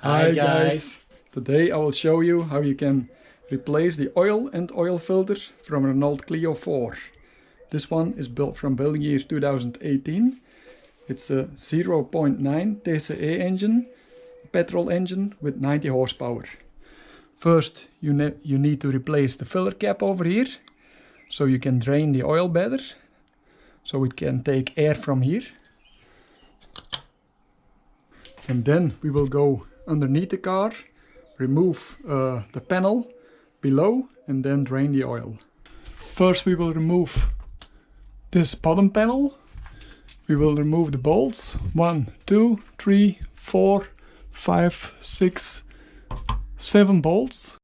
Hi guys! Today I will show you how you can replace the oil and oil filter from a Renault Clio 4. This one is built from building year 2018. It's a 0.9 TCE engine, petrol engine with 90 horsepower. First you need to replace the filler cap over here, so you can drain the oil better, so it can take air from here. And then we will go underneath the car, remove the panel below and then drain the oil. First we will remove this bottom panel. We will remove the bolts. 1, 2, 3, 4, 5, 6, 7 bolts.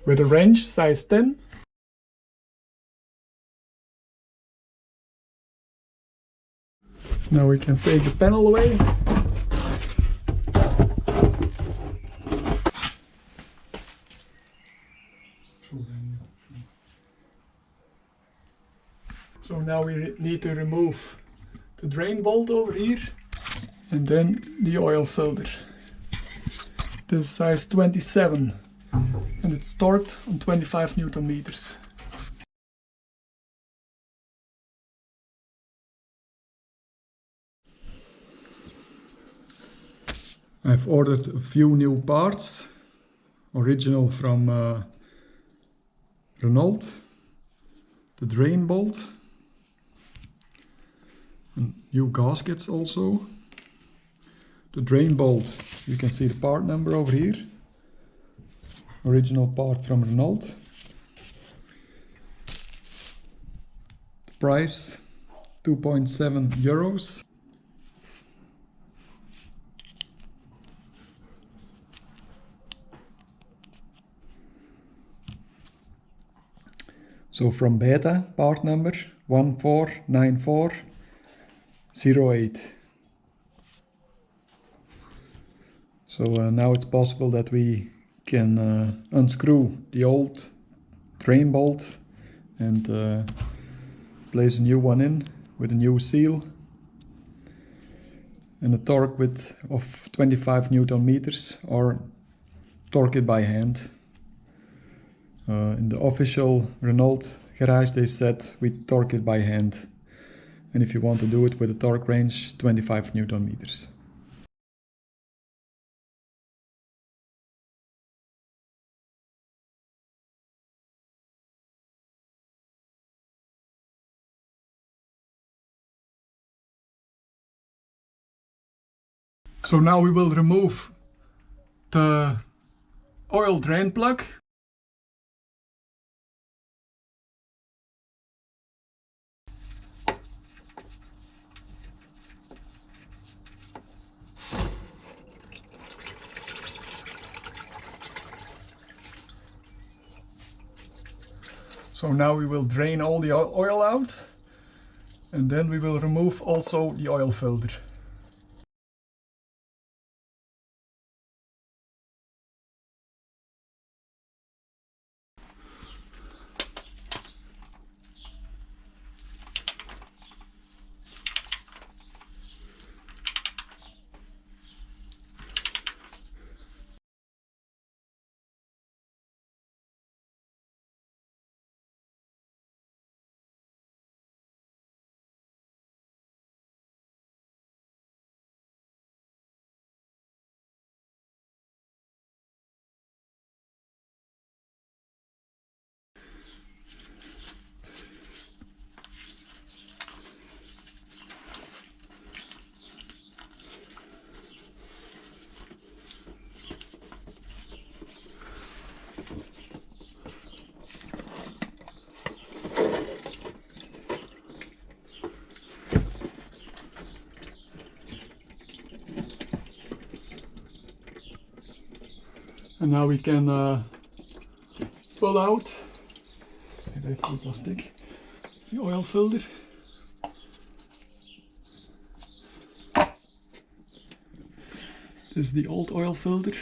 With a wrench size 10. Now we can take the panel away. So now we need to remove the drain bolt over here and then the oil filter. This is size 27 and it's torqued on 25 Newton meters. I've ordered a few new parts, original from Renault, the drain bolt, and new gaskets also. The drain bolt, you can see the part number over here, original part from Renault. The price, 2.7 euros. So from Beta, part number 149408. So now it's possible that we can unscrew the old drain bolt and place a new one in with a new seal and a torque of 25 Newton meters, or torque it by hand. In the official Renault garage they said we torque it by hand, and if you want to do it with a torque range 25 Newton meters. So now we will remove the oil drain plug. So now we will drain all the oil out, and then we will remove also the oil filter. And now we can pull out the oil filter. This is the old oil filter.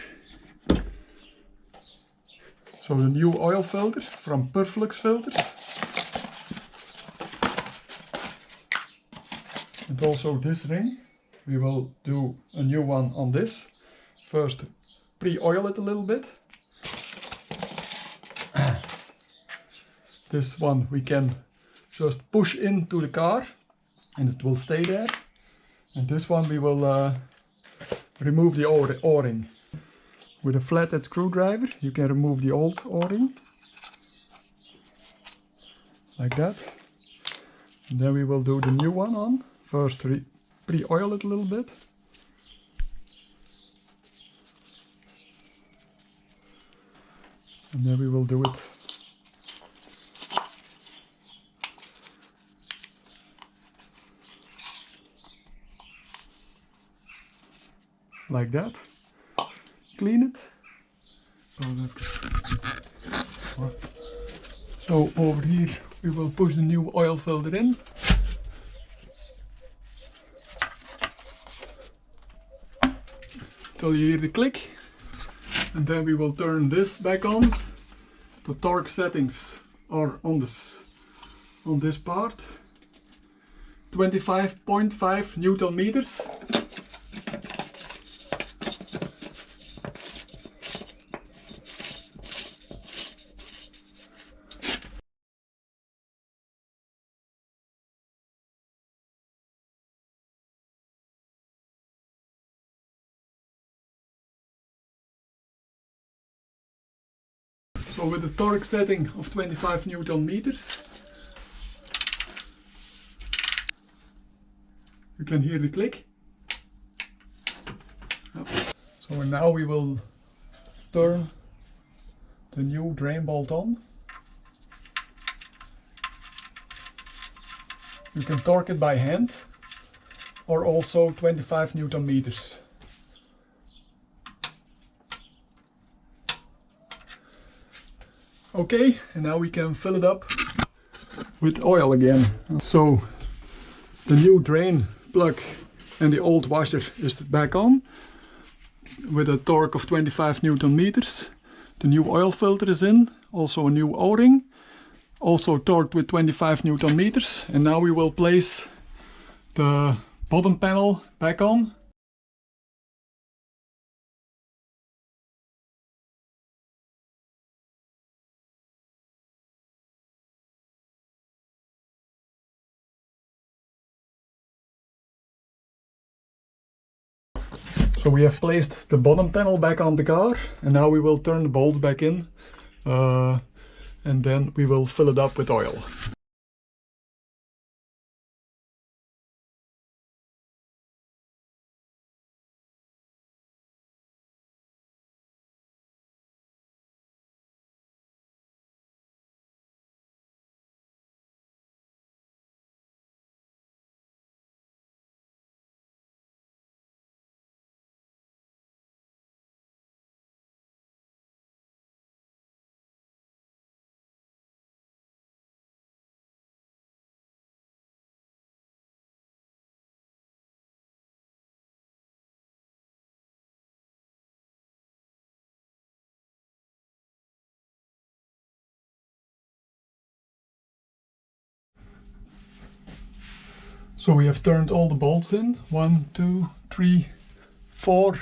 So the new oil filter from Purflux filters. and also this ring. We will do a new one on this. First pre-oil it a little bit. This one we can just push into the car and it will stay there. And this one we will remove the O-ring. With a flathead screwdriver you can remove the old O-ring. Like that. And then we will do the new one on. First pre-oil it a little bit. And then we will do it like that. Clean it. So over here we will push the new oil filter in. Till you hear the click. And then we will turn this back on. The torque settings are on this part. 25.5 Newton meters. So with the torque setting of 25 Newton meters, you can hear the click. So now we will turn the new drain bolt on. You can torque it by hand or also 25 Newton meters. Okay, and now we can fill it up with oil again. So the new drain plug and the old washer is back on with a torque of 25 Newton meters. The new oil filter is in, also a new O-ring, also torqued with 25 Newton meters. And now we will place the bottom panel back on. So we have placed the bottom panel back on the car, and now we will turn the bolts back in and then we will fill it up with oil. So we have turned all the bolts in. 1, 2, 3, 4,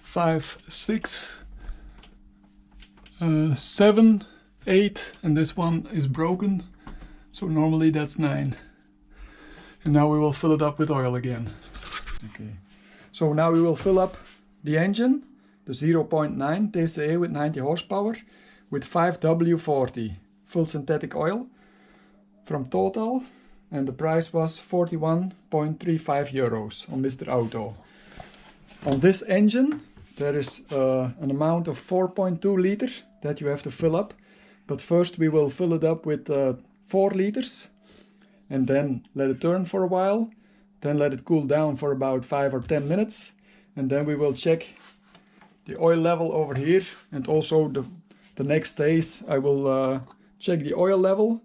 5, 6, 7, 8, and this one is broken. So normally that's 9. And now we will fill it up with oil again. Okay. So now we will fill up the engine, the 0.9 TCE with 90 horsepower, with 5W40 full synthetic oil from Total. And the price was 41.35 euros on Mr. Auto. On this engine there is an amount of 4.2 liters that you have to fill up. But first we will fill it up with 4 liters and then let it turn for a while. Then let it cool down for about 5 or 10 minutes. And then we will check the oil level over here. And also the next days I will check the oil level.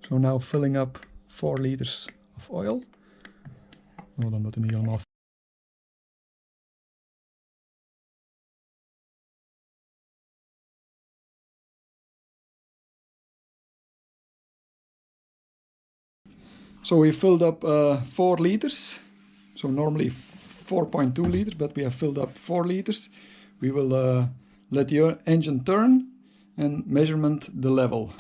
So now filling up 4 liters of oil. Oh, dan moet hij niet helemaal So we filled up 4 liters. So normally 4.2 liters, but we have filled up 4 liters. We will let the engine turn and measurement the level.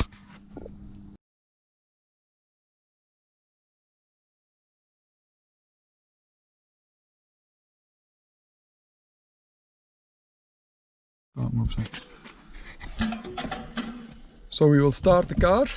So we will start the car.